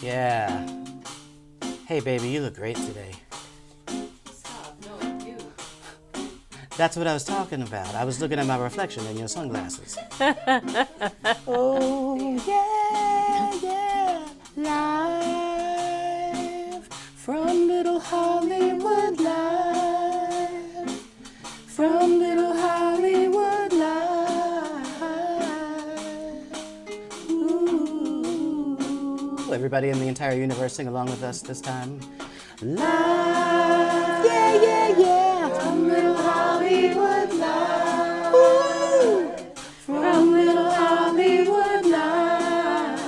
Yeah. Hey, baby, you look great today. Stop. No, you. That's what I was talking about. I was looking at my reflection in your sunglasses. Oh, yeah, yeah. Live from Little Hollywood Live. From Little Hollywood Live. Ooh. Everybody in the entire universe sing along with us this time. Live, yeah, yeah, yeah. From Little Hollywood Live. Ooh. From Little Hollywood Live.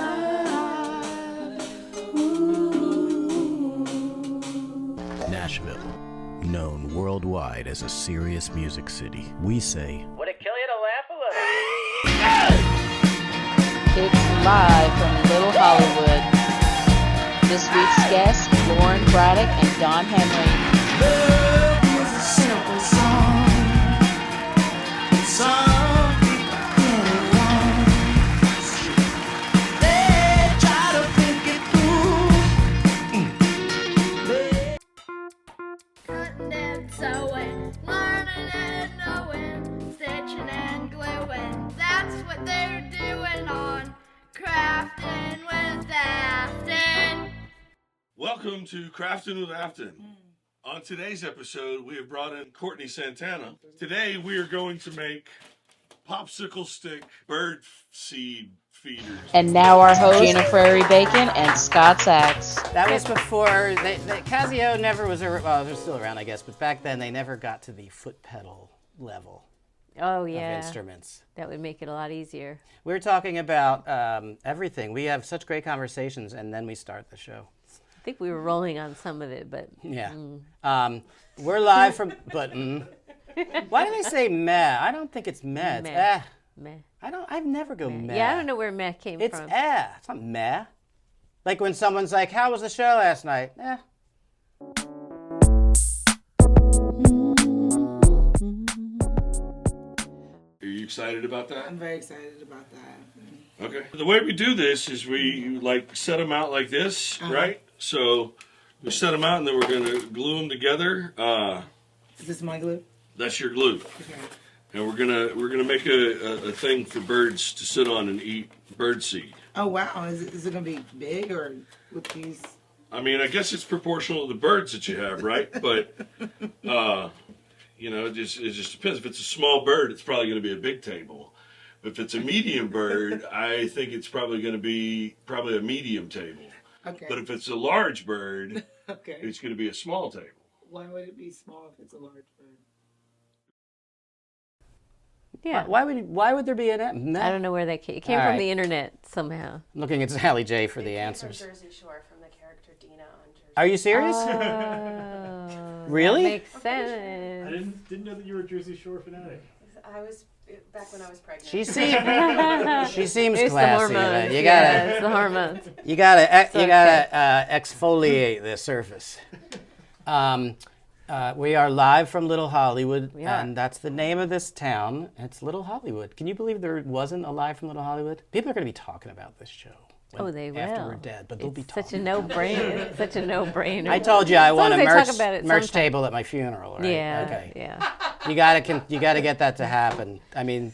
Ooh. Nashville, known worldwide as a serious music city. We say, Would it kill you to laugh a little? It's live from Little Hollywood. This week's guests, Lauren Braddock and Don Henry. Love is a simple song. Some people get it wrong. They try to think it through. Cutting and sewing, learning and knowing, stitching and gluing. That's what they're doing on Crafting with Afton. Welcome to Crafting with Afton. On today's episode, we have brought in Courtney Santana. Today, we are going to make popsicle stick bird seed feeders. And now our hosts, Gina Frary Bacon and Scot Sax. That was before, Casio never was, well, they're still around, I guess, but back then they never got to the foot pedal level Oh, of yeah. instruments. That would make it a lot easier. We're talking about everything. We have such great conversations, and then we start the show. I think we were rolling on some of it, but Yeah. We're live from, but, why do they say meh? I don't think it's meh. It's Meh. meh. I've never go meh. Yeah, I don't know where meh came It's from. It's not meh. Like when someone's like, how was the show last night? Eh. Are you excited about that? I'm very excited about that. Okay. The way we do this is we like set them out like this, right? So we set them out and then we're going to glue them together. Is this my glue? That's your glue. Okay. And we're gonna make a thing for birds to sit on and eat bird seed. Oh wow! Is it gonna be big or with these? I mean, I guess it's proportional to the birds that you have, right? But you know, it just depends. If it's a small bird, it's probably going to be a big table. If it's a medium bird, I think it's probably going to be a medium table. Okay. But if it's a large bird, Okay. it's going to be a small table. Why would it be small if it's a large bird? Yeah. Why would there be an meh? I don't know where that came. It came All from right. the internet somehow. Looking at Sally J for the answers. Jersey Shore from the character Dina on Jersey. Are you serious? Oh, Really? That makes sense. I didn't know that you were a Jersey Shore fanatic. I was back when I was pregnant. She seems It's the classy. hormones. You Yeah, gotta it's the hormones. you gotta okay. exfoliate the surface. We are live from Little Hollywood, We are. and that's the name of this town. It's Little Hollywood. Can you believe there wasn't a live from Little Hollywood? People are going to be talking about this show. Oh, they will. After we're dead, but they'll be It's talking. such a no-brainer. It's such a no-brainer. I told you I want a long as they merch, talk about it merch sometime. table at my funeral, right? Yeah. Okay. Yeah. You gotta get that to happen. I mean,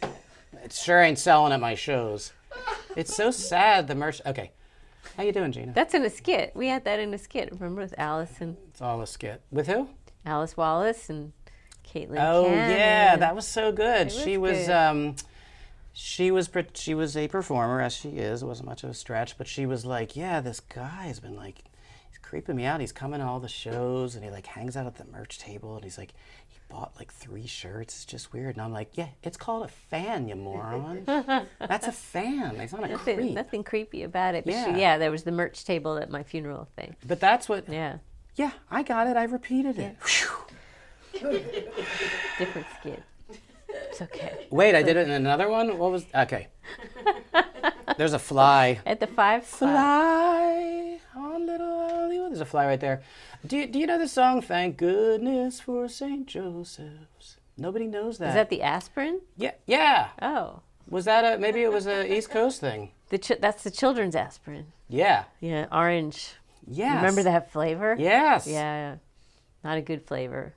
it sure ain't selling at my shows. It's so sad, the merch. Okay. How you doing, Gina? That's in a skit. We had that in a skit. Remember with It's all a skit. With who? Alice Wallace and Caitlin Oh Cannon. yeah, that was so good. It She was was good. she was a performer, as she is. It wasn't much of a stretch, but she was like, yeah, this guy's been like, he's creeping me out. He's coming to all the shows, and he like hangs out at the merch table, and he's like, he bought like 3 shirts. It's just weird. And I'm like, yeah, it's called a fan, you moron. That's a fan. He's not a creep. Nothing creepy about it. But Yeah. yeah, there was the merch table at my funeral thing. But that's what. Yeah, Yeah, I got it. I repeated it. Whew. different skit. It's okay. Wait, I did it in another one? What was... Okay. There's a fly. At the 5 spot. Fly on Little Hollywood. There's a fly right there. Do you know the song, Thank Goodness for St. Joseph's? Nobody knows that. Is that the aspirin? Yeah. Oh. Was that maybe it was a East Coast thing? That's the children's aspirin. Yeah. Yeah, orange. Yes. Remember that flavor? Yes. Yeah. Not a good flavor.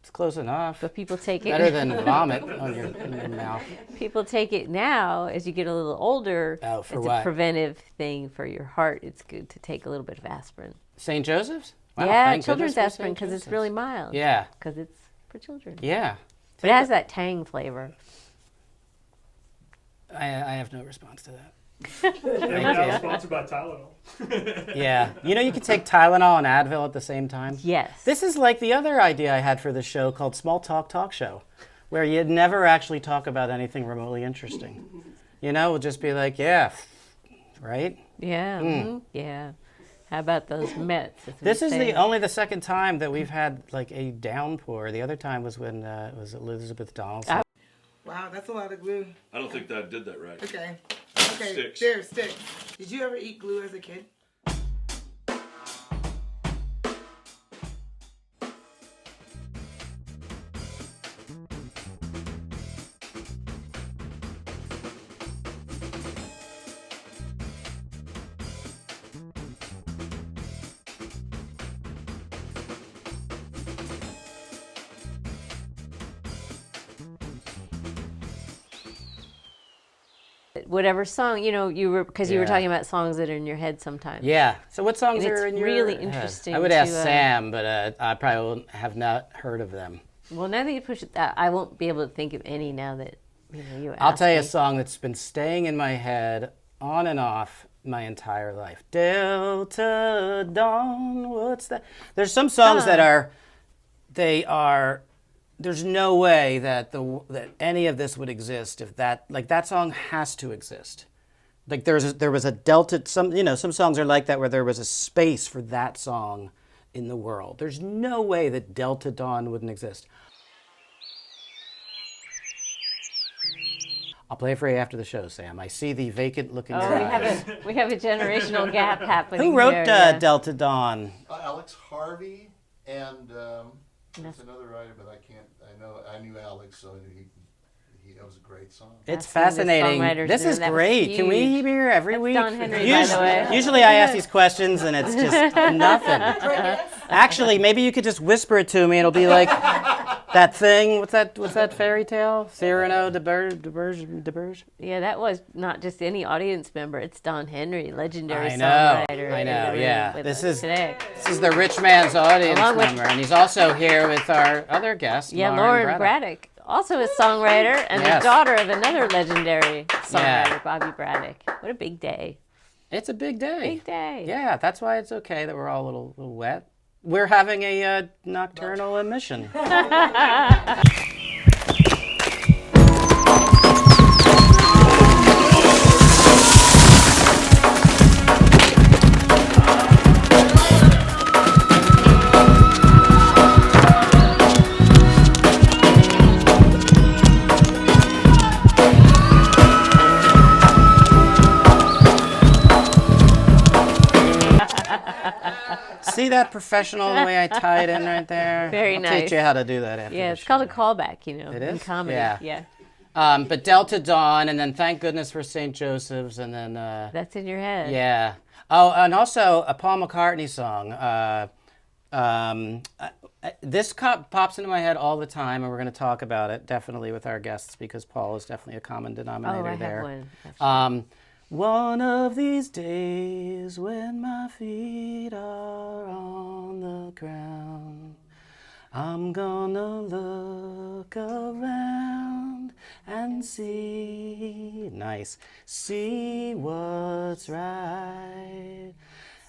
It's close enough. But people take it. Better than vomit in your mouth. People take it now as you get a little older. Oh, for it's what? a preventive thing for your heart. It's good to take a little bit of aspirin. St. Joseph's? Wow, yeah, thank children's goodness for aspirin St. because it's Joseph's. really mild. Yeah. Because it's for children. Yeah. But it has that tang flavor. I have no response to that. We're now sponsored by Tylenol. Yeah. You know you can take Tylenol and Advil at the same time? Yes. This is like the other idea I had for the show called Small Talk Show, where you'd never actually talk about anything remotely interesting. You know, we'll just be like, yeah, right? Yeah. Yeah. How about those Mets? This is only the second time that we've had like a downpour. The other time was when it was Elizabeth Donaldson. Wow, that's a lot of glue. I don't think that did that right. Okay. Okay. Sticks. There, sticks. Did you ever eat glue as a kid? Whatever song, you know, you were Yeah. talking about songs that are in your head sometimes. Yeah. So what songs And are it's in your really head? interesting I would ask to, Sam, but I probably have not heard of them. Well, now that you push it, I won't be able to think of any now that you asked I'll tell you a me. song that's been staying in my head on and off my entire life. Delta Dawn, what's that? There's some songs that are, there's no way that that any of this would exist if that song has to exist. Like there was a delta, some songs are like that where there was a space for that song in the world. There's no way that Delta Dawn wouldn't exist. I'll play it for you after the show, Sam. I see the vacant look in your eyes. we have a generational gap happening. Who wrote here, yeah. Delta Dawn? Alex Harvey and there's another writer, but I knew Alex, so that was a great song. It's That's one of the fascinating. songwriters This there. is That was great. Can we huge. be here every That's week? Don Henry, by the way. Usually I ask these questions and it's just nothing. Actually, maybe you could just whisper it to me and it'll be like that thing. What's that fairy tale? Cyrano de Bergerac? Yeah, that was not just any audience member. It's Don Henry, legendary I know. songwriter. I in know. the room Yeah. with This us is today. the rich man's audience Along with- member, and he's also here with our other guest, Yeah, Lauren Braddock, also a songwriter and the daughter of another legendary songwriter, Bobby Braddock. What a big day. It's a big day. Big day. Yeah, that's why it's okay that we're all a little wet. We're having a nocturnal emission. See that professional the way I tie it in right there? Very I'll nice. teach you how to do that after Yeah, the it's show. called a callback, you know, It in is? comedy. Yeah. But Delta Dawn, and then thank goodness for St. Joseph's, and then That's in your head. yeah. Oh, and also a Paul McCartney song. This pops into my head all the time, and we're going to talk about it definitely with our guests because Paul is definitely a common denominator Oh, I there. have one. actually. One of these days when my feet are on the ground, I'm gonna look around and see, see what's right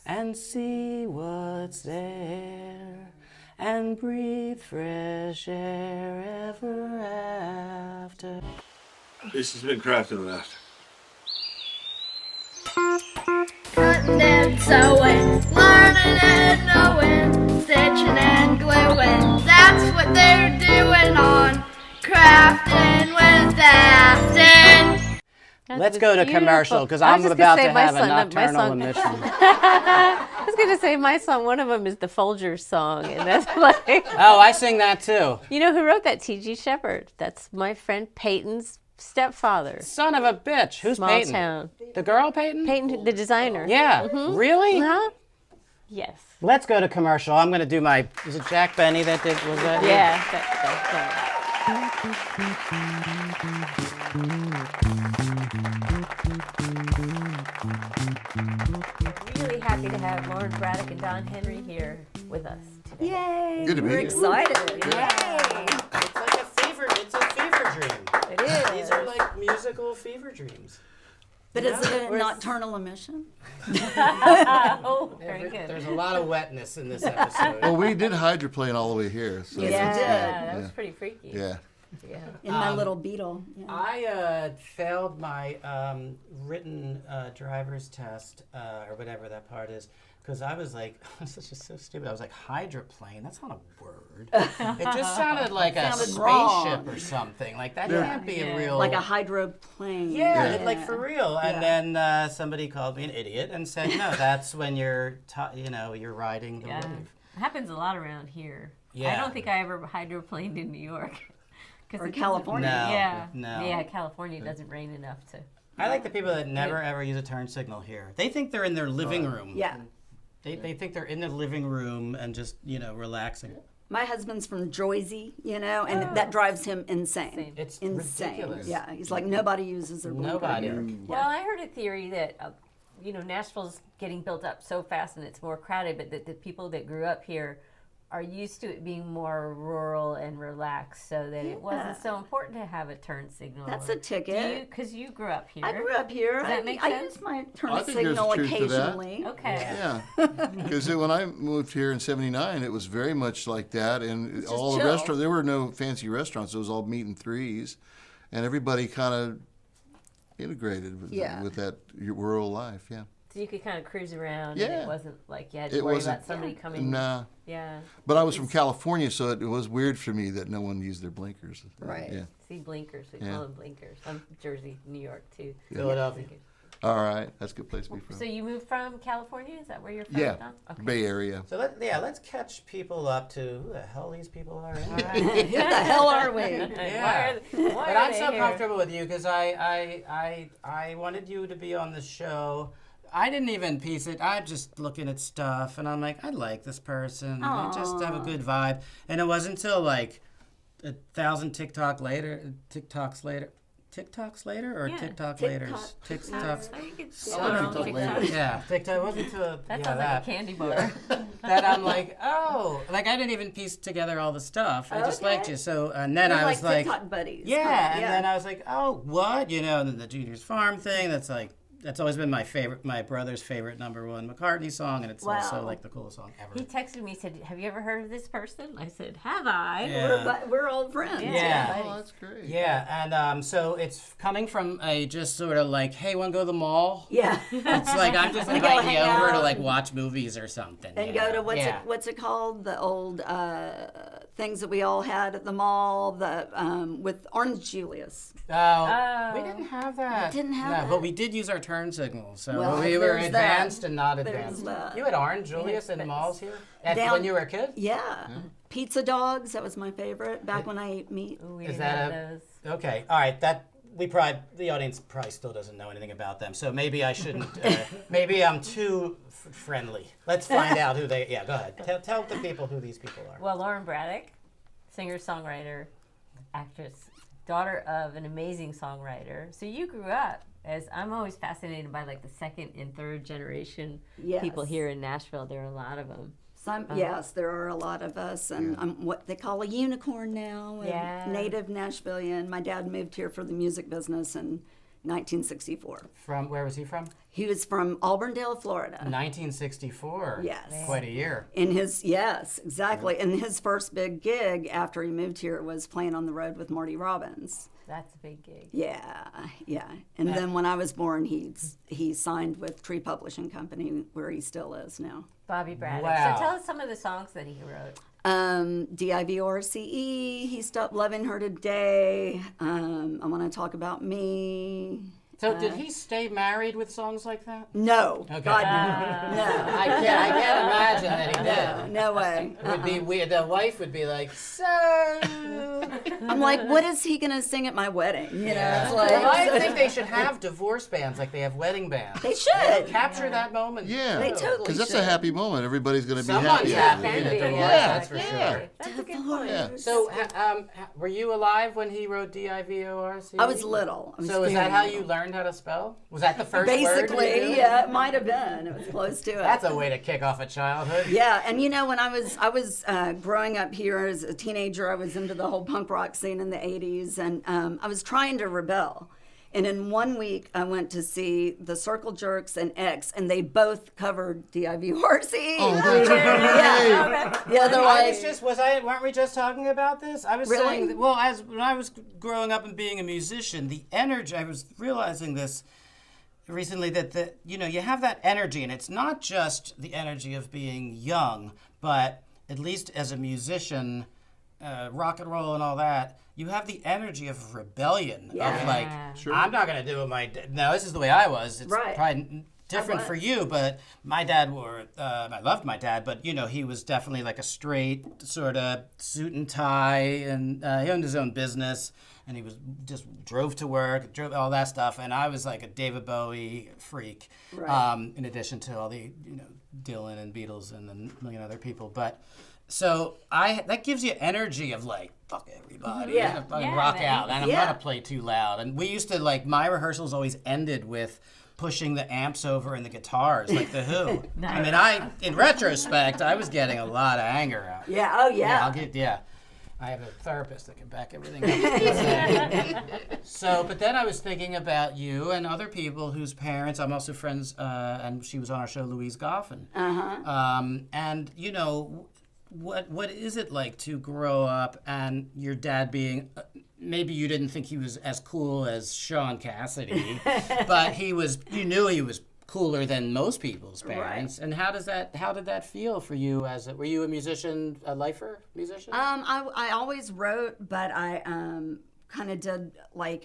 and see what's there and breathe fresh air ever after. This has been Crafting and Laughter. Cutting and sewing, learning and knowing, stitching and gluing. That's what they're doing on Crafting with Afton. Let's go to beautiful. commercial because I I'm was just about gonna to say have my a son- my nocturnal song- emission. I was going to say my song, one of them is the Folgers song, and that's like... Oh, I sing that too. You know who wrote that? T.G. Shepherd. That's my friend Peyton's stepfather. Son of a bitch. Who's Small Peyton? town. The girl Peyton? Peyton, the designer. Yeah. Really? Huh? Yes. Let's go to commercial. I'm going to do my. Was it Jack Benny that did? Was that? Yeah. Really happy to have Lauren Braddock and Don Henry here with us today. Yay! Good to meet We're you. excited. Yay! It's like a fever. It's a fever dream. It is. These are like musical fever dreams. But is it a nocturnal emission? Oh, very good. There's a lot of wetness in this episode. Well, we did hydroplane all the way here. So Yes, we did. That was pretty freaky. Yeah. Yeah. In my little Beetle. Yeah. I failed my written driver's test, or whatever that part is, because I was like, this is just so stupid. I was like, hydroplane, that's not a word. It just sounded like a Sounded spaceship wrong. or something. Like, that can't be a real... Like a hydroplane. Yeah, like for real. And then somebody called me an idiot and said, no, that's when you're, you're riding the wave. It happens a lot around here. Yeah. I don't think I ever hydroplaned in New York. Or California. No. Yeah, California doesn't rain enough to. I like the people that never ever use a turn signal here. They think they're in their living room. Yeah. They think they're in their living room and just, relaxing. My husband's from Jersey, and that drives him insane. It's insane. ridiculous. Yeah, he's like, nobody uses their blinker Nobody. here. Well, I heard a theory that, Nashville's getting built up so fast and it's more crowded, but that the people that grew up here are used to it being more rural and relaxed, so that it wasn't so important to have a turn signal. That's a ticket. Because you grew up here. I grew up here. Does that make I sense? use my turn I think there's signal truth to that. occasionally. Okay. Yeah, because when I moved here in '79, it was very much like that, and all the chill. restaurants. There were no fancy restaurants; it was all meat and threes, and everybody kind of integrated with that rural life. Yeah. So you could kind of cruise around, and Yeah. it wasn't like you had to It worry wasn't- about somebody coming. Nah. Yeah. But I was from California, so it was weird for me that no one used their blinkers. Right. Yeah. See, blinkers. We Yeah. call them blinkers. I'm Jersey, New York, too. Philadelphia. All right, that's a good place to be from. So you moved from California? Is that where you're from? Yeah, Don? Okay. Bay Area. So let's catch people up to who the hell these people are. Who the hell are we? Yeah. Why But are I'm they so here? comfortable with you because I wanted you to be on the show. I didn't even piece it. I'm just looking at stuff, and I'm like, I like this person. I just have a good vibe. And it wasn't until like 1,000 TikToks later, or TikTok laters? TikToks. I think it's TikTok later. Yeah, TikTok. It wasn't until That sounds like a candy bar. that I'm like, oh, like I didn't even piece together all the stuff. I just liked you. So, and then We're I was like, TikTok buddies. yeah, and then I was like, oh, what? And then the Junior's Farm thing. That's always been my favorite, my brother's favorite #1 McCartney song, and it's also like the coolest song ever. He texted me, said, have you ever heard of this person? I said, have I? Yeah. We're old friends. Yeah. Oh, that's great. Yeah, and so it's coming from a just sort of like, hey, want to go to the mall? Yeah. It's like I'm just Wanna go inviting you hang over to out? like watch movies or something. And you go know? to what's it called? The old things that we all had at the mall. The with Orange Julius. Oh, we didn't have that. Didn't have that? But we did use our turn signal, so Well, we were there's advanced that. and not There's advanced. that. You had Orange Julius in malls here Down- when you were a kid. Yeah. Pizza dogs. That was my favorite back when I ate meat. Ooh, we Is didn't that have those. Okay? All right. The audience probably still doesn't know anything about them, so maybe I shouldn't. Maybe I'm too friendly. Let's find out who they. Yeah, go ahead. Tell the people who these people are. Well, Lauren Braddock, singer, songwriter, actress, daughter of an amazing songwriter. So you grew up as, I'm always fascinated by like the second and third generation people here in Nashville. There are a lot of them. Yes, there are a lot of us, and I'm what they call a unicorn now, a native Nashvilleian. My dad moved here for the music business in 1964. From where was he from? He was from Auburndale, Florida. 1964. Yes. Quite a year. Yes, exactly. And his first big gig after he moved here was playing on the road with Marty Robbins. That's a big gig. Yeah. And then when I was born, he signed with Tree Publishing Company, where he still is now. Bobby Braddock. Wow. So tell us some of the songs that he wrote. DIVORCE, He Stopped Loving Her Today, I Want to Talk About Me. So did he stay married with songs like that? No. Okay. God, no. I can't imagine that he did. no way. It would be weird. The wife would be like, so. I'm like, what is he gonna sing at my wedding? You know, it's like. Well, I think they should have divorce bands like they have wedding bands. They should capture that moment. Yeah, they totally because that's should. a happy moment. Everybody's going to be Someone's happy. happy in a divorce, that's for sure. That's a good point. Yeah. So, were you alive when he wrote D-I-V-O-R-C? I was little. So is that how you learned how to spell? Was that the first word? Basically, yeah, it might have been. It was close to it. That's a way to kick off a childhood. Yeah, and you know, when I was growing up here as a teenager, I was into the whole punk rock scene in the 80s, and I was trying to rebel. And in 1 week, I went to see the Circle Jerks and X, and they both covered D-I-V-O-R-C. Oh, that's great. Yeah, they're like, weren't we just talking about this? I was Really? saying, that, well, when I was growing up and being a musician, the energy, I was realizing this recently, that you have that energy, and it's not just the energy of being young, but at least as a musician, rock and roll and all that, you have the energy of rebellion, of like, I'm not going to do it no, this is the way I was. It's probably different for you, but my dad I loved my dad, but he was definitely like a straight sort of suit and tie, and he owned his own business, and he was just drove to work, drove all that stuff, and I was like a David Bowie freak, in addition to all the Dylan and Beatles and a million other people, but. So that gives you energy of like, fuck everybody, rock out, and I'm gonna play too loud. And we used to my rehearsals always ended with pushing the amps over and the guitars, like the Who. Nice. I mean, in retrospect, I was getting a lot of anger out. Yeah. Oh yeah. I have a therapist that can back everything up. But then I was thinking about you and other people whose parents, I'm also friends, and she was on our show, Louise Goffin. And what is it like to grow up and your dad being, maybe you didn't think he was as cool as Sean Cassidy, but you knew he was cooler than most people's parents. And how did that feel for you were you a musician, a lifer musician? I always wrote, but I kind of did,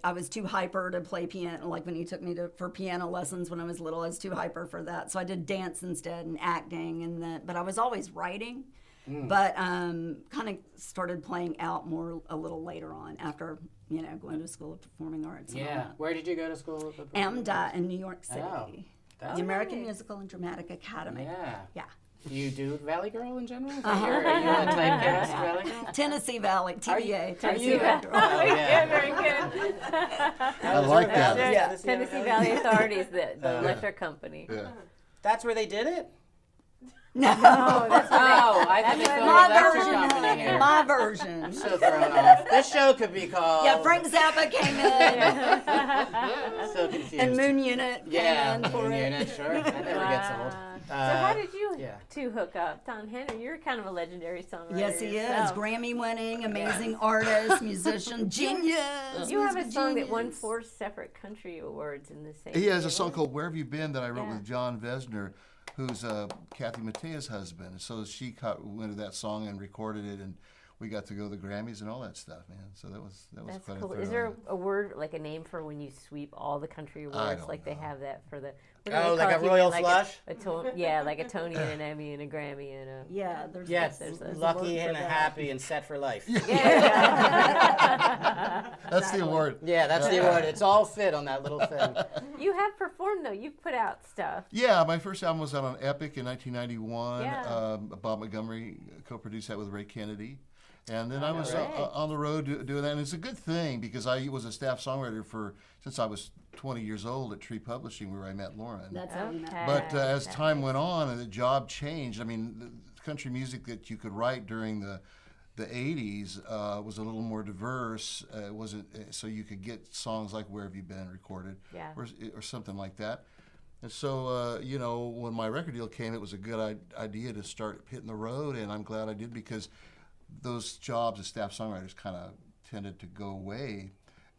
I was too hyper to play piano. Like when he took me for piano lessons when I was little, I was too hyper for that. So I did dance instead and acting, but I was always writing. But kind of started playing out more a little later on after going to school of performing arts. And all that. Where did you go to school? AMDA in New York City, Oh, the American Musical and Dramatic Academy. Yeah. Do you do Valley Girl in general? Are you a typecast Valley Girl? Tennessee Valley, TVA. Tennessee Valley. Oh, yeah. Very good. I like that. Tennessee Valley Authority is the electric company. Yeah. That's where they did it? No, that's I thought they filmed my an electric version. company here. My version. I'm so thrown off. This show could be called. Yeah, Frank Zappa came in. So confused. And Moon Unit came in for Moon it. Unit, sure. That never gets old. So how did you two hook up? Don Henry, you're kind of a legendary songwriter. Yes, he is. yourself. Grammy-winning, amazing artist, musician, genius. You have a song that won 4 separate country awards in the same He has a year. song called Where Have You Been that I wrote with John Vesner, who's Kathy Mattea's husband. So she went to that song and recorded it, and we got to go to the Grammys and all that stuff, man. So that was That's quite cool. a Is there a word, like a name for when you sweep all the country awards? don't Like they know. have that for the... Like a royal flush? Like a Tony and an Emmy and a Grammy and a... Yeah, there's there's a lucky word for and that. happy and set for life. That's the award. Yeah, that's the award. It's all fit on that little thing. You have performed, though. You've put out stuff. Yeah, my first album was out on Epic in 1991. Yeah. Bob Montgomery co-produced that with Ray Kennedy. And then I was on the road doing that. And it's a good thing because I was a staff songwriter since I was 20 years old at Tree Publishing, where I met Lauren. That's how we met. But as time went on and the job changed, I mean, the country music that you could write during the 80s was a little more diverse. It wasn't so you could get songs like Where Have You Been recorded or something like that. And so, when my record deal came, it was a good idea to start hitting the road, and I'm glad I did because those jobs as staff songwriters kind of tended to go away,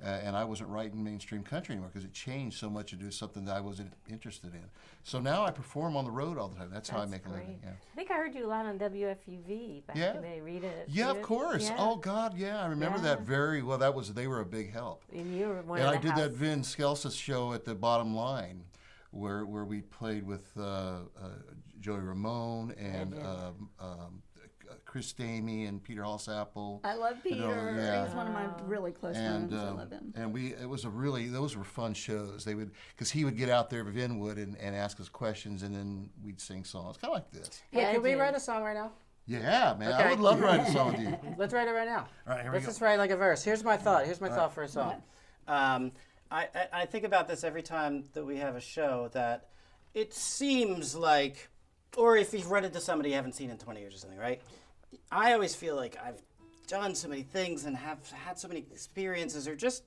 and I wasn't writing mainstream country anymore because it changed so much to do something that I wasn't interested in. So now I perform on the road all the time. That's how I make a living. Yeah. I think I heard you a lot on WFUV back in the day. Read it. Yeah, of course. Yeah. Oh God, yeah, I remember that very well. They were a big help. And you were one and of I the did house. that Vin Scelsa show at the Bottom Line, where we played with Joey Ramone and Chris Stamey and Peter Halsapple. I love Peter. You know, yeah. He's one of my really close friends. I love him. And those were fun shows. Because he would get out there with Vinwood and ask us questions, and then we'd sing songs, kind of like this. Yeah, can we write a song right now? Yeah, man, Okay. I would love to write a song with you. Let's write it right now. All right, here we Let's go. just write like a verse. Here's my thought. Here's my thought for a song. I think about this every time that we have a show, that it seems like, or if you've run into somebody you haven't seen in 20 years or something, right? I always feel like I've done so many things and have had so many experiences, or just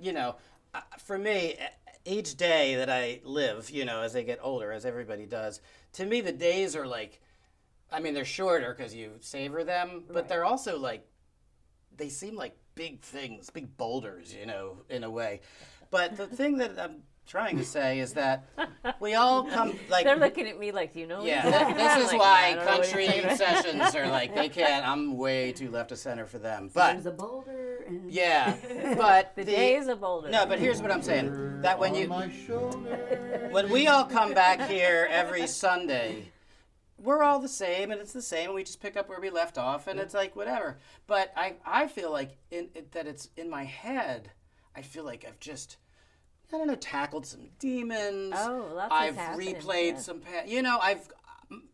you know, for me, each day that I live, you know, as I get older, as everybody does, to me the days are like, I mean, they're shorter because you savor them, but they're also like, they seem like big things, big boulders, you know, in a way. But the thing that I'm trying to say is that we all come, like... They're looking at me like, do you know? Yeah, this is why country sessions are like, they can't, I'm way too left of center for them. But There's a boulder. And... Yeah, but... The day is a boulder. No, but here's what I'm saying. That when we all come back here every Sunday, we're all the same, and it's the same, and we just pick up where we left off, and it's like, whatever. But I feel like that it's in my head, I feel like I've just, I don't know, tackled some demons. Oh, lots I've has happened, replayed some, you know,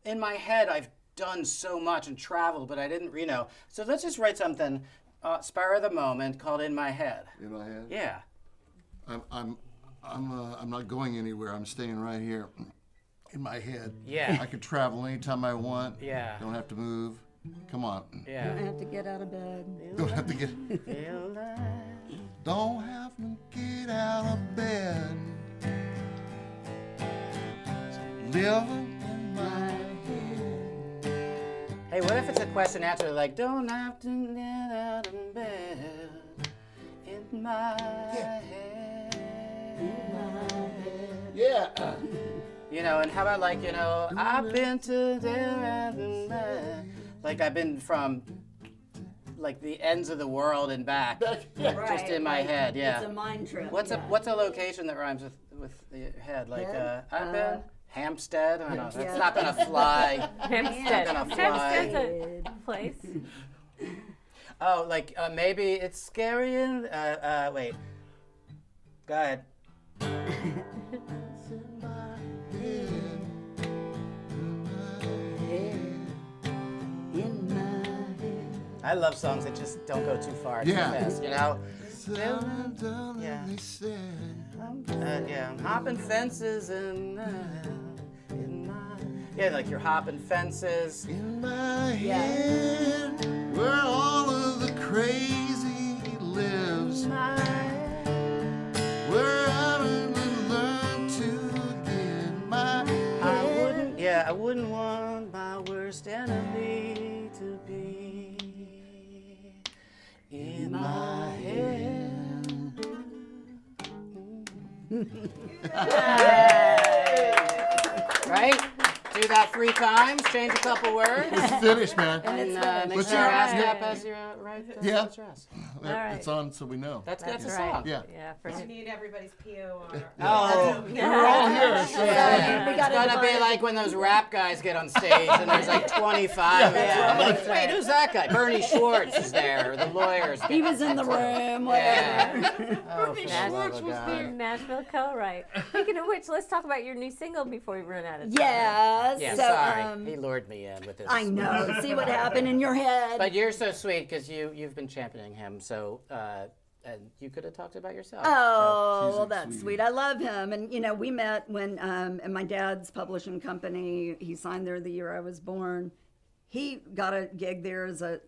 in my head, I've done so much and traveled, but I didn't, you know. So let's just write something, spur of the moment, called In My Head. In my head? Yeah. I'm not going anywhere. I'm staying right here. In my head. Yeah. I can travel anytime I want. Yeah. Don't have to move. Come on. Yeah. Don't have to get out of bed. Don't have to get. Don't have to get out of bed. Living in my head. Hey, what if it's a question answer like, don't have to get out of bed in my head. In my head. Yeah. You know, and how about like, you know, I've been to there and back. Like I've been from like the ends of the world and back. Just in my head, yeah. It's a mind trip. What's a location that rhymes with the head? Like I've been Hampstead. I don't know. It's not gonna fly. Hampstead. It's not gonna fly. Hampstead's a place. Oh, like maybe it's scary and wait. Go ahead. I love songs that just don't go too far, too fast, you know? Yeah. Yeah, I'm hopping fences and in my... Yeah, like you're hopping fences. In my head, where all of the crazy lives. Where I didn't learn to get my head. I wouldn't want my worst enemy to be in my head. Right? Do that 3 times, change a couple words. It's finished, man. And make What's sure your- ask up as you write the Yeah. dress. It's on so we know. That's That's a right. song. Yeah. Yeah, for You need everybody's PO on our... Oh, We're all here. So it's gonna be like when those rap guys get on stage and there's like 25 of them. Like, wait, who's that guy? Bernie Schwartz is there, or the lawyers. He was in the room. Whatever. Oh, for the love of God. Nashville co-write. Speaking of which, let's talk about your new single before we run out of time. Yes. Yeah, so, sorry. He lured me in with this. I know. See what happened in your head. But you're so sweet because you've been championing him. So and you could have talked about yourself. Oh, She's well, a that's sweetie. sweet. I love him. And, you know, we met when, in my dad's publishing company, he signed there the year I was born. He got a gig there as a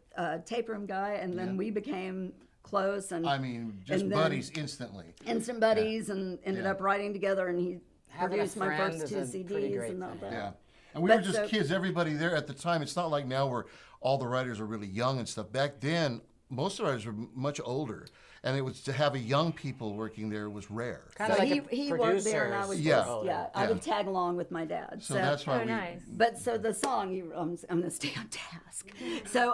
tape room guy, and then we became close. And I mean, just and then buddies instantly. instant buddies, and ended Yeah. up writing together, and he Having a produced my friend first is 2 a pretty CDs great and all thing. that. Yeah. And we But were just so- kids, everybody there at the time. It's not like now where all the writers are really young and stuff. Back then, most of the writers were much older. And it was to have a young people working there was rare. Kind of So like he a worked there, and I was Yeah. just, I would tag along with my dad. So that's why Oh, we. nice. But so the song, I'm going to stay on task. So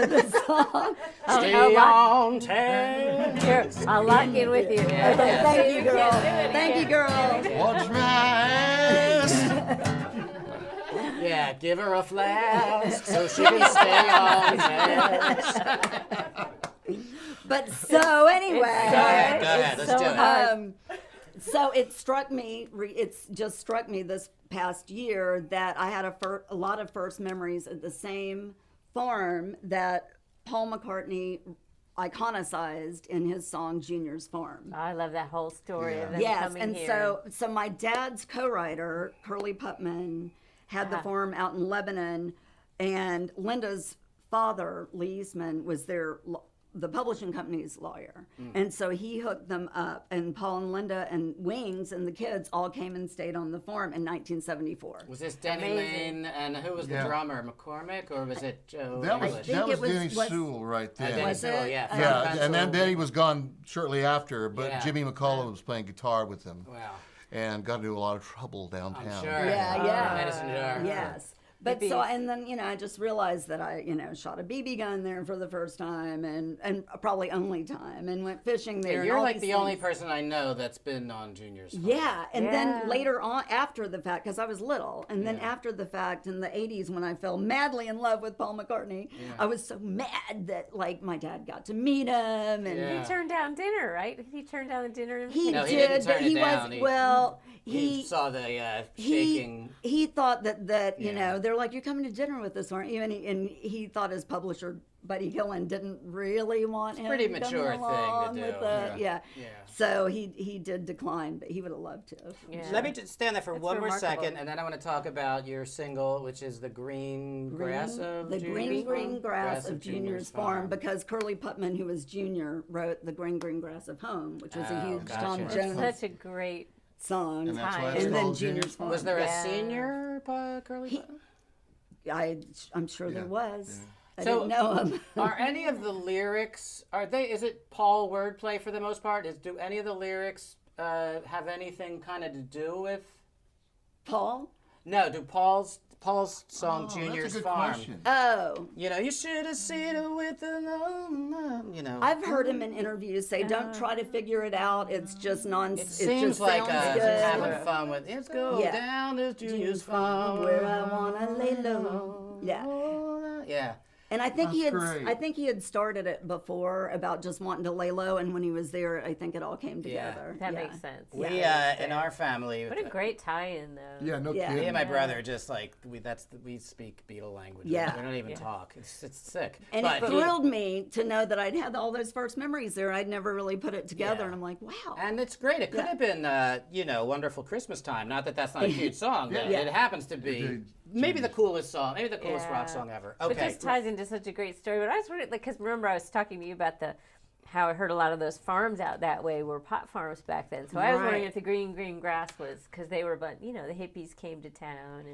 the song. Stay on task. Here, I'll lock in with you. Okay, thank you, girl. Thank you, girl. Watch my ass. Yeah, give her a flask so she can stay on task. But so anyway. Go ahead, let's do it. So it struck me. It's just struck me this past year that I had a lot of first memories at the same farm that Paul McCartney iconicized in his song Junior's Farm. I love that whole story of them Yes, coming and here. so my dad's co-writer, Curly Putman, had the farm out in Lebanon, and Linda's father, Lee Eastman, was the publishing company's lawyer. And so he hooked them up, and Paul and Linda and Wings and the kids all came and stayed on the farm in 1974. Was this Denny Lane, and who was the drummer, McCormick, or was it Joe That was, English? that was Denny Sewell right there. Denny Sewell, yeah. Yeah, and then he was gone shortly after, but Yeah. Jimmy McCullough was playing guitar with him. Wow. And got into a lot of trouble downtown. I'm sure. Yeah. Medicine jar. Yes. But so, and then, I just realized that I, shot a BB gun there for the first time and probably only time, and went fishing there. and You're all like these the things. only person I know that's been on Junior's Farm. Yeah, and then later on, after the fact, because I was little, and then after the fact, in the 80s, when I fell madly in love with Paul McCartney, I was so mad that, my dad got to meet him. And He turned down dinner, right? He turned down the dinner. He No, he did, didn't but turn he it down. was, He saw the shaking. He thought that they're like, you're coming to dinner with us, aren't you? And he thought his publisher, Buddy Gillen, didn't really want him. Pretty coming mature thing to along do. with yeah. So he did decline, but he would have loved to. Yeah. Let me just stand there for one more remarkable. second, and then I want to talk about your single, which is the green grass of green grass of Junior's Farm, because Curly Putman, who was Junior, wrote the green grass of home, which was a huge Tom gotcha. Jones Such a great song. And that's why it's And then called Junior's Farm. Was there a senior Curly Putman? I'm sure there was. I So- didn't know him. Are any of the lyrics, is it Paul wordplay for the most part? Do any of the lyrics have anything kind of to do with Paul? No, do Paul's song Junior's That's a good Farm? question. Oh. You should have seen it with the I've heard him in interviews say, "Don't try to figure it out. It's just nonsense. It seems just like sounds good." having fun with. Let's go down to Junior's Farm where I wanna lay low. Yeah. Yeah. And I think That's great. I think he had started it before about just wanting to lay low, and when he was there, I think it all came together. That makes sense. We in our family. What a great tie-in, though. Yeah, no Yeah. kidding. Me and my brother just we speak Beatle language. Yeah. We don't even talk. It's sick. And but it thrilled me to know that I'd had all those first memories there. I'd never really put it together, Yeah. and I'm like, wow. And it's great. It could have been, Wonderful Christmas Time. Not that that's not a huge song, but it happens to be maybe the coolest song, maybe the coolest rock song ever. Okay. But this ties into such a great story. But I was wondering, because remember I was talking to you about how I heard a lot of those farms out that way were pot farms back then. So I was wondering if the green grass was because they were, but the hippies came to town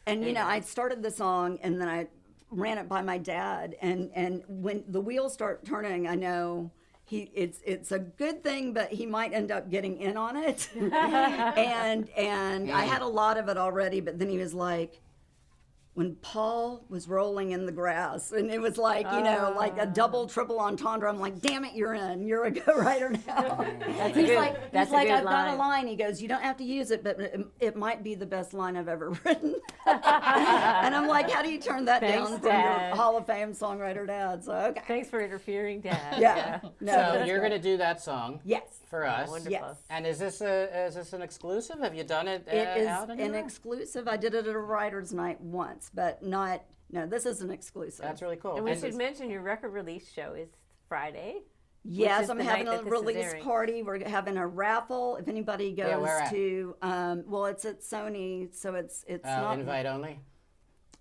And I started the song, and then I ran it by my dad, and when the wheels start turning, I know it's a good thing, but he might end up getting in on it. and I had a lot of it already, but then he was like, when Paul was rolling in the grass, and it was like, like a double, triple entendre. I'm like, damn it, you're in. You're a go-writer now. He's like, I've got a line. He goes, you don't have to use it, but it might be the best line I've ever written. And I'm like, how do you turn that down from your Hall of Fame songwriter dad? So, okay. Thanks for interfering, Dad. Yeah. No, so you're going to do that song. Yes. For us. Wonderful. Yes. And is this an exclusive? Have you done it It is out an anywhere? exclusive. I did it at a writer's night once, but no, this is an exclusive. That's really cool. And we should mention your record release show is Friday. Yes, is I'm the having night a that this is release airing. party. We're having a raffle. If anybody goes where at? to, it's at Sony, so it's not invite only?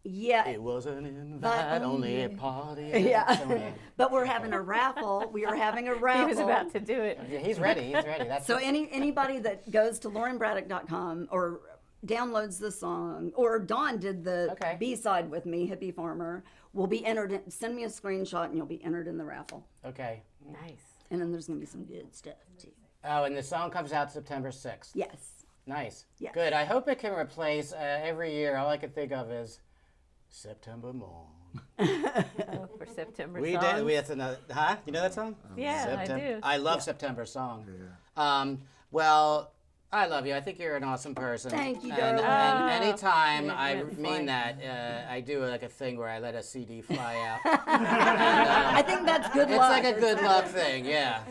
Yeah. It was an invite only party. Yeah. Sony. But we're having a raffle. We are having a raffle. He was about to do it. Yeah, he's ready. That's so anybody that goes to laurenbraddock.com or downloads the song, or Dawn did the B-side with me, Hippie Farmer, will be entered in, send me a screenshot and you'll be entered in the raffle. Okay. Nice. And then there's going to be some good stuff too. Oh, and the song comes out September 6th. Yes. Nice. Yes. Good. I hope it can replace every year. All I can think of is September Morn. For September We songs. did. That's another. You know that song? Yeah, I do. I love September song. Well, I love you. I think you're an awesome person. Thank you, And, darling. and anytime, Yeah, I yeah, mean fine. that, I do like a thing where I let a CD fly out. I think that's good It's luck. like a good luck thing, yeah.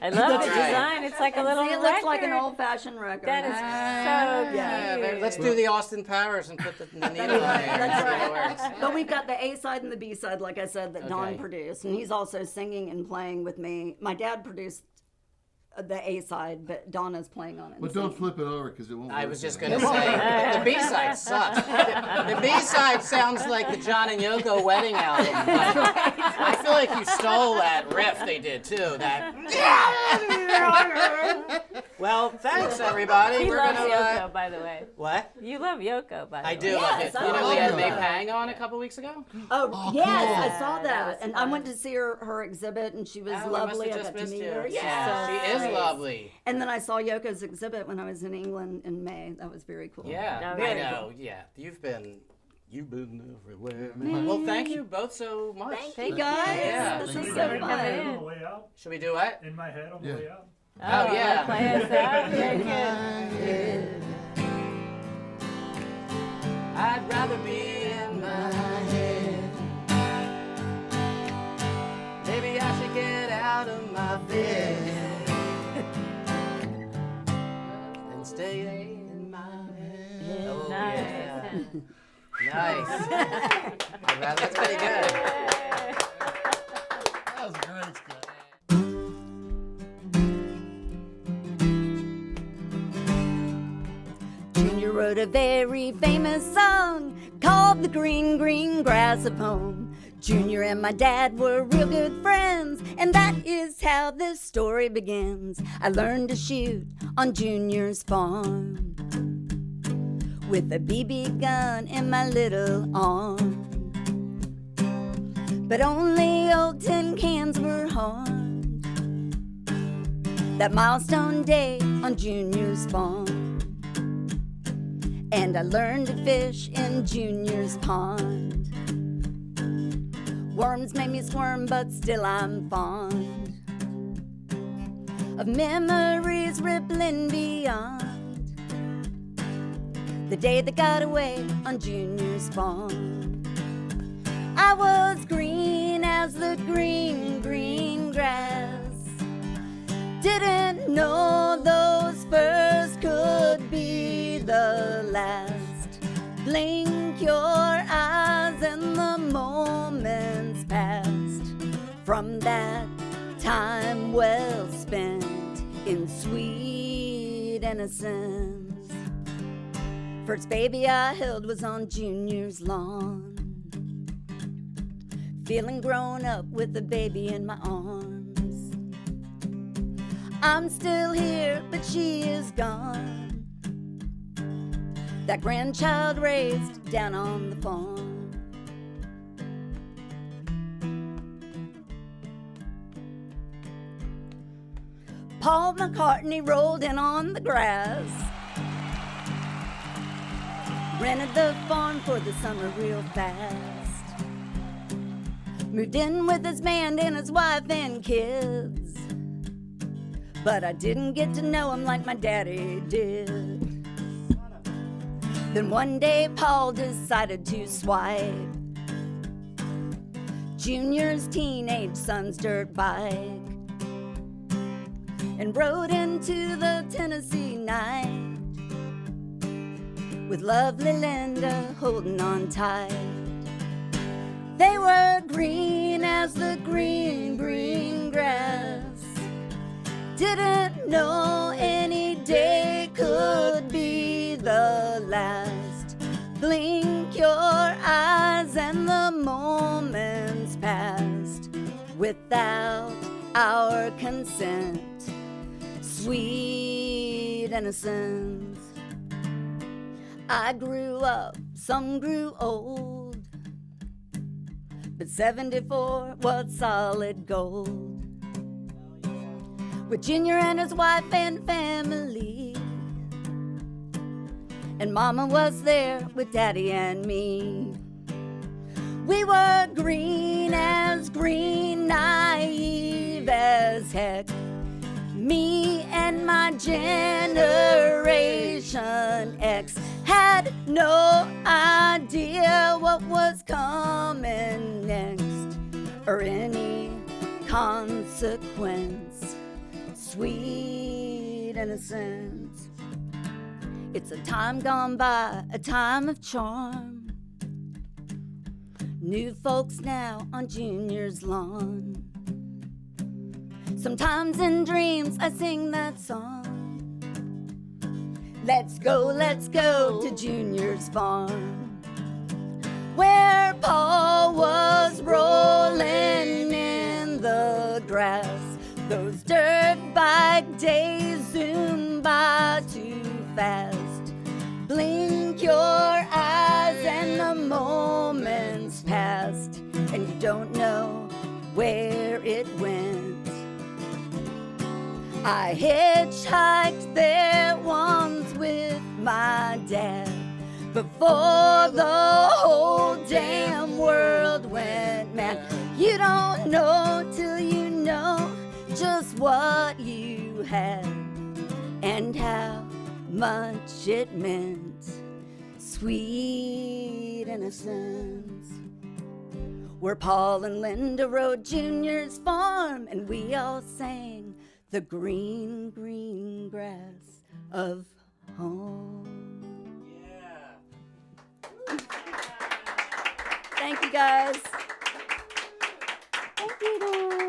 I love the All right. design. It's like a little See, it record. looks like an old-fashioned record. That is so Yeah, cute. let's do the Austin Powers and put the needle on there. That's See how it right. works. But we've got the A side and the B side, like I said, that Don Okay. produced, and he's also singing and playing with me. My dad produced the A side, but Donna's playing on it. But and don't singing. flip it over because it won't. I work was just then. going to say, the B-side sucks. The B-side sounds like the John and Yoko wedding album. But I feel like you stole that riff they did, too. That. Well, thanks, everybody. He We're loves gonna, Yoko, by the way. What? You love Yoko, by the way. I do Yes, love it. I You know, we love had May Yoko. Pang on a couple weeks ago. Oh, yes, I saw Yeah, that that. was And I fun. went to see her exhibit, and she was Oh, I must lovely. have I just got to missed meet you. her. Yeah, she is great. lovely. And then I saw Yoko's exhibit when I was in England in May. That was very cool. Yeah, No, I very know. Yeah, you've been everywhere. Man. Well, thank you both so much. Thank you, guys. Yeah. This Thank is you. so In my head on the fun. way out. Should we do what? In my head on the Yeah. way out. Oh, yeah. Play us out. Very good. I'd rather be in my head. Maybe I should get out of my bed and stay in my head. Oh, yeah. Nice. That's pretty good. That was great, Scott. Junior wrote a very famous song called The Green, Green Grass of Home. Junior and my dad were real good friends, and that is how this story begins. I learned to shoot on Junior's farm with a BB gun in my little arm. But only old tin cans were harmed that milestone day on Junior's farm. And I learned to fish in Junior's pond. Worms made me squirm, but still I'm fond of memories rippling beyond the day that got away on Junior's farm. I was green as the green, green grass. Didn't know those first could be the last. Blink your eyes and the moments past from that time well spent in sweet innocence. First baby I held was on Junior's lawn, feeling grown up with a baby in my arms. I'm still here, but she is gone. That grandchild raised down on the farm. Paul McCartney rolled in on the grass, rented the farm for the summer real fast, moved in with his band and his wife and kids, but I didn't get to know him like my daddy did. Then one day Paul decided to swipe Junior's teenage son's dirt bike and rode into the Tennessee night with lovely Linda holding on tight. They were green as the green, green grass. Didn't know any day could be the last. Blink your eyes and the moments passed without our consent. Sweet innocence. I grew up, some grew old, but 74 was solid gold. With Junior and his wife and family, and Mama was there with Daddy and me. We were green as green, naive as heck, me and my generation. Generation X had no idea what was coming next or any consequence. Sweet innocence. It's a time gone by, a time of charm. New folks now on Junior's lawn. Sometimes in dreams I sing that song. Let's go to Junior's farm, where Paul was rolling in the grass. Those dirt bike days zoom by too fast. Blink your eyes and the moment's past, and you don't know where it went. I hitchhiked there once with my dad before the whole damn world went mad. You don't know till you know just what you had and how much it meant. Sweet innocence. Where Paul and Linda rode Junior's farm, and we all sang the green, green grass of home. Yeah. Thank you, guys. Thank you, Dawn.